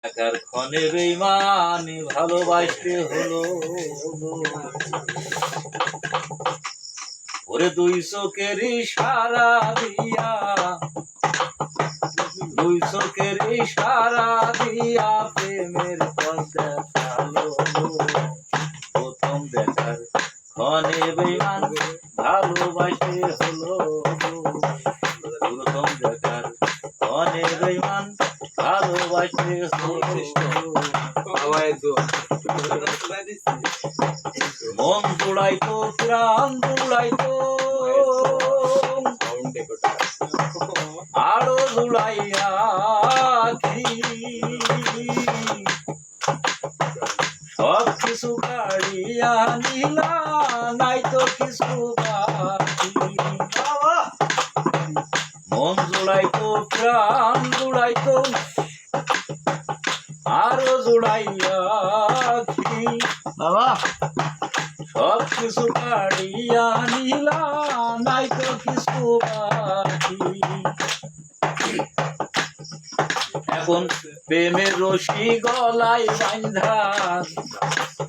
একার ক্ষণে বেইমানি ভালোবাসতে হলো। ওরে দুই চোখের ইশারা দিয়া, দুই চোখের ইশারা দিয়া প্রেমের পথ দেখালো। প্রথম দেখার ক্ষণে বেইমান ভালোবাসতে হলো। প্রথম দেখার ক্ষণে বেইমান ভালোবাসতে হলো। মন জুড়াইতো প্রাণ জুড়াইতো, আরো জুড়াইয়া কি সব কিছু কাড়িয়া নিলা, নাই তো কিছু বাকি। মন জুড়াইতো প্রাণ জুড়াইতো, আরো জুড়াইয়া কি বাবা সব কিছু কাড়িয়া নিলা, নাই তো কিছু বাকি। এখন প্রেমের রশি গলায় বাঁধা,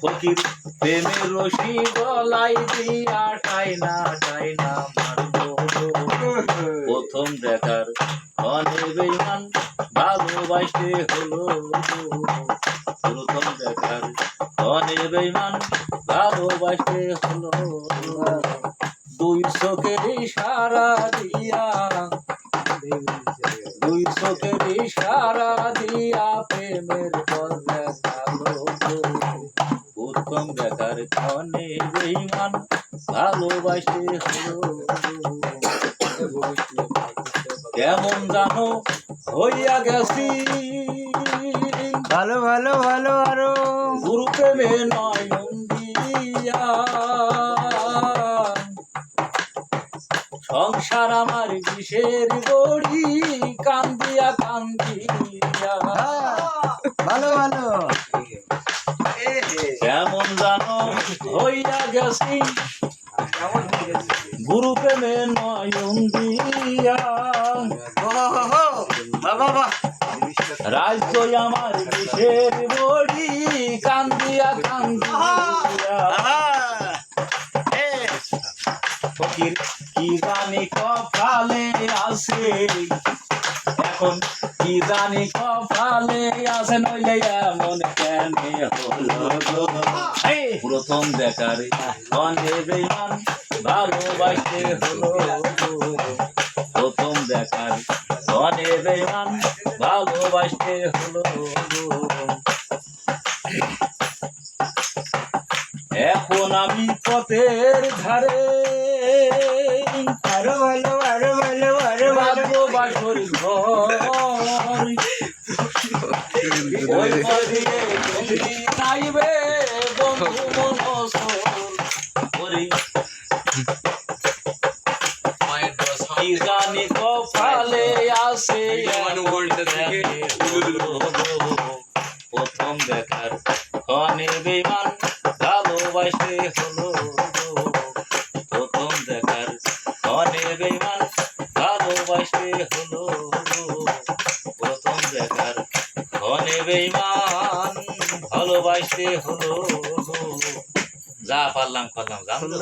ফকির প্রেমের রশি গলায় দিয়া টাইনা টাইনা মারলো। প্রথম দেখার ক্ষণে বেইমান ভালোবাসতে হলো। প্রথম দেখার ক্ষণে বেইমান ভালোবাসতে হলো। দুই চোখের ইশারা দিয়া, দুই চোখের ইশারা দিয়া প্রেমের পথ দেখালো। প্রথম দেখার ক্ষণে বেইমান ভালোবাসতে হলো। কেমন জানো হইয়া গেছি ভালো ভালো ভালো আরো গুরু প্রেমে নয়ন দিয়া। সংসার আমার বিষের গড়ি, কান্দিয়া কান্দিয়া। ভালো ভালো কেমন জানো হইয়া গেছি গুরু প্রেমে নয়ন দিয়া। বাবা রাজ্য আমার বিষের গড়ি, কান্দিয়া কান্দিয়া। ফকির কি জানি কপালে আছে, এখন কি জানি কপালে আছে, নইলে এমন কেন হলো গো। প্রথম দেখার ক্ষণে বেইমান ভালোবাসতে হলো। প্রথম দেখার ক্ষণে বেইমান ভালোবাসতে হলো। এখন আমি পথের ধারে, আরো ভালো আরো ভালো আরো ভালো বাসর ঘর, ওই পথে তুমি নাইবে বন্ধু মনসর। ওরে কি জানি কপালে আছে, প্রথম দেখার ক্ষণে বেইমান ভালোবাসতে হলো। প্রথম দেখার ক্ষণে বেইমান ভালোবাসতে হলো। প্রথম দেখার ক্ষণে বেইমান ভালোবাসতে হলো। যা পারলাম জানতো।